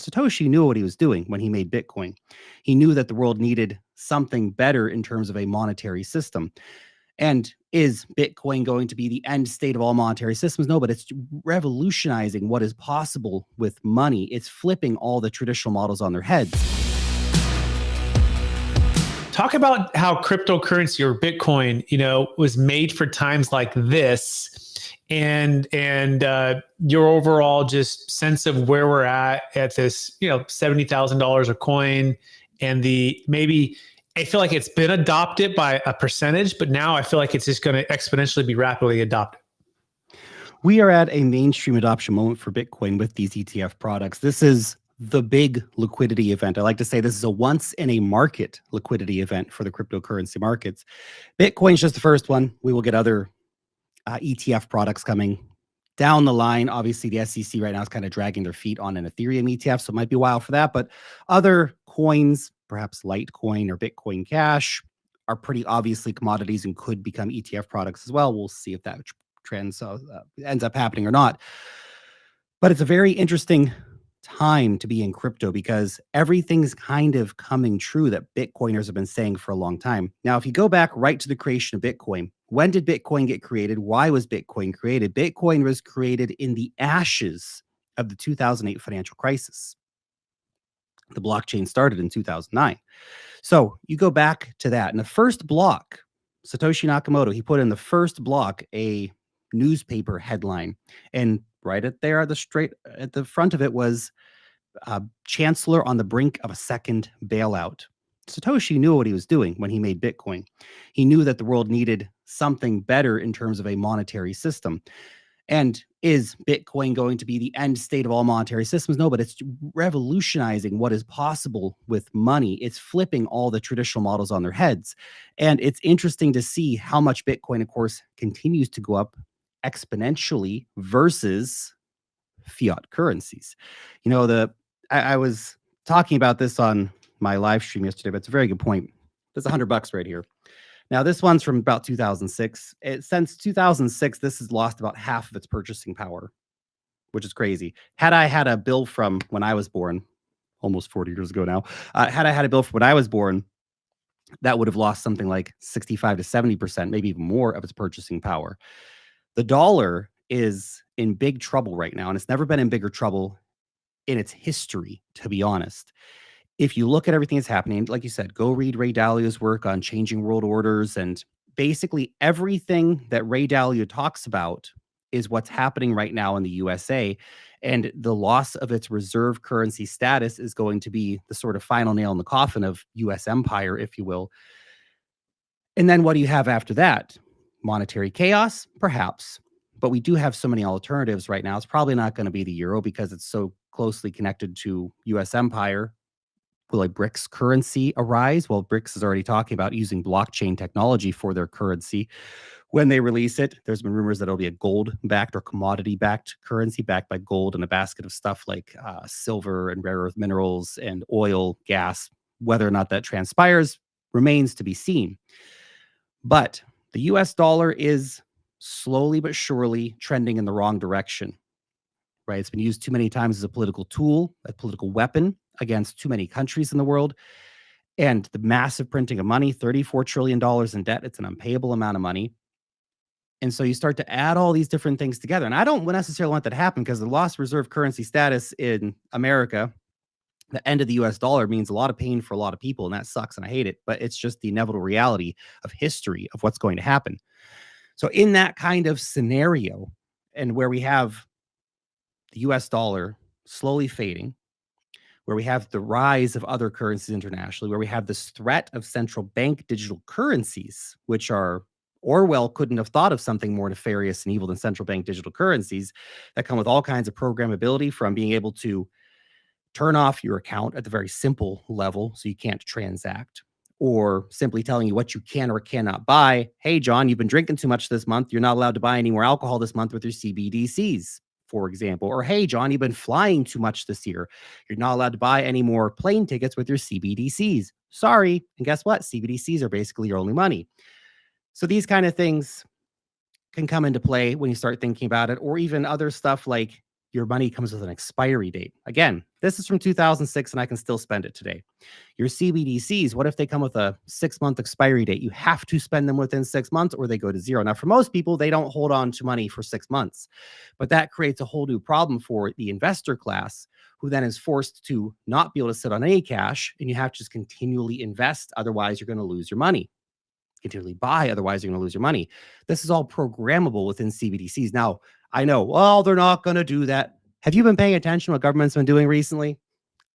Satoshi knew what he was doing when he made Bitcoin. He knew that the world needed something better in terms of a monetary system. And is Bitcoin going to be the end state of all monetary systems? No, but it's revolutionizing what is possible with money. It's flipping all the traditional models on their heads. Talk about how cryptocurrency or Bitcoin, was made for times like this, and your overall just sense of where we're at this, $70,000 a coin, and I feel like it's been adopted by a percentage, but now I feel like it's just going to exponentially be rapidly adopted. We are at a mainstream adoption moment for Bitcoin with these ETF products. This is the big liquidity event. I like to say this is a once in a market liquidity event for the cryptocurrency markets. Bitcoin's just the first one. We will get other ETF products coming down the line. Obviously, the SEC right now is kind of dragging their feet on an Ethereum ETF, so it might be a while for that. But other coins, perhaps Litecoin or Bitcoin Cash, are pretty obviously commodities and could become ETF products as well. We'll see if that trend ends up happening or not. But it's a very interesting time to be in crypto because everything's kind of coming true that Bitcoiners have been saying for a long time. Now, if you go back right to the creation of Bitcoin, when did Bitcoin get created? Why was Bitcoin created? Bitcoin was created in the ashes of the 2008 financial crisis. The blockchain started in 2009. So you go back to that. And the first block, Satoshi Nakamoto, he put in the first block a newspaper headline. And right at the front of it was Chancellor on the brink of a second bailout. Satoshi knew what he was doing when he made Bitcoin. He knew that the world needed something better in terms of a monetary system. And is Bitcoin going to be the end state of all monetary systems? No, but it's revolutionizing what is possible with money. It's flipping all the traditional models on their heads. And it's interesting to see how much Bitcoin, of course, continues to go up exponentially versus fiat currencies. I was talking about this on my live stream yesterday, but it's a very good point. There's $100 right here. Now, this one's from about 2006. Since 2006, this has lost about half of its purchasing power, which is crazy. Had I had a bill from when I was born, almost 40 years ago now, had I had a bill from when I was born, that would have lost something like 65 to 70%, maybe even more of its purchasing power. The dollar is in big trouble right now, and it's never been in bigger trouble in its history, to be honest. If you look at everything that's happening, like you said, go read Ray Dalio's work on changing world orders, and basically everything that Ray Dalio talks about is what's happening right now in the USA, and the loss of its reserve currency status is going to be the sort of final nail in the coffin of US empire, if you will. And then what do you have after that? Monetary chaos? Perhaps. But we do have so many alternatives right now. It's probably not going to be the euro because it's so closely connected to US empire. Will a BRICS currency arise? Well, BRICS is already talking about using blockchain technology for their currency. When they release it, there's been rumors that it'll be a gold-backed or commodity-backed currency backed by gold and a basket of stuff like silver and rare earth minerals and oil, gas. Whether or not that transpires remains to be seen. But the US dollar is slowly but surely trending in the wrong direction, right? It's been used too many times as a political tool, a political weapon against too many countries in the world. And the massive printing of money, $34 trillion in debt, it's an unpayable amount of money. And so you start to add all these different things together. And I don't necessarily want that to happen because the lost reserve currency status in America, the end of the US dollar, means a lot of pain for a lot of people. And that sucks and I hate it. But it's just the inevitable reality of history of what's going to happen. So in that kind of scenario, and where we have the US dollar slowly fading, where we have the rise of other currencies internationally, where we have this threat of central bank digital currencies, which are Orwell couldn't have thought of something more nefarious and evil than central bank digital currencies that come with all kinds of programmability, from being able to turn off your account at the very simple level so you can't transact, or simply telling you what you can or cannot buy. Hey, John, you've been drinking too much this month. You're not allowed to buy any more alcohol this month with your CBDCs, for example. Or, hey, John, you've been flying too much this year. You're not allowed to buy any more plane tickets with your CBDCs. Sorry. And guess what? CBDCs are basically your only money. So these kind of things can come into play when you start thinking about it, or even other stuff like your money comes with an expiry date. Again, this is from 2006 and I can still spend it today. Your CBDCs, what if they come with a 6-month expiry date? You have to spend them within 6 months or they go to zero. Now, for most people, they don't hold on to money for 6 months, but that creates a whole new problem for the investor class, who then is forced to not be able to sit on any cash, and you have to just continually invest. Otherwise, you're going to lose your money. Continually buy, otherwise you're going to lose your money. This is all programmable within CBDCs. Now, I know, well, they're not going to do that. Have you been paying attention to what government's been doing recently?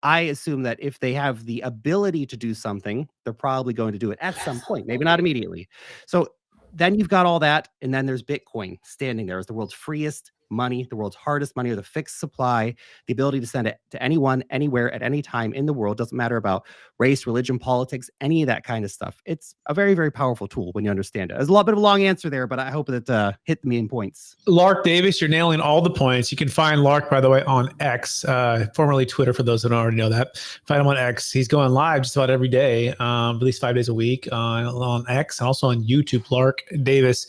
I assume that if they have the ability to do something, they're probably going to do it at some point, maybe not immediately. So then you've got all that, and then there's Bitcoin standing there as the world's freest money, the world's hardest money, or the fixed supply, the ability to send it to anyone, anywhere, at any time in the world. Doesn't matter about race, religion, politics, any of that kind of stuff. It's a very, very powerful tool when you understand it. There's a little bit of a long answer there, but I hope that hit the main points. Lark Davis, you're nailing all the points. You can find Lark, by the way, on X, formerly Twitter, for those who don't already know that. Find him on X. He's going live just about every day, at least 5 days a week on X, and also on YouTube, Lark Davis.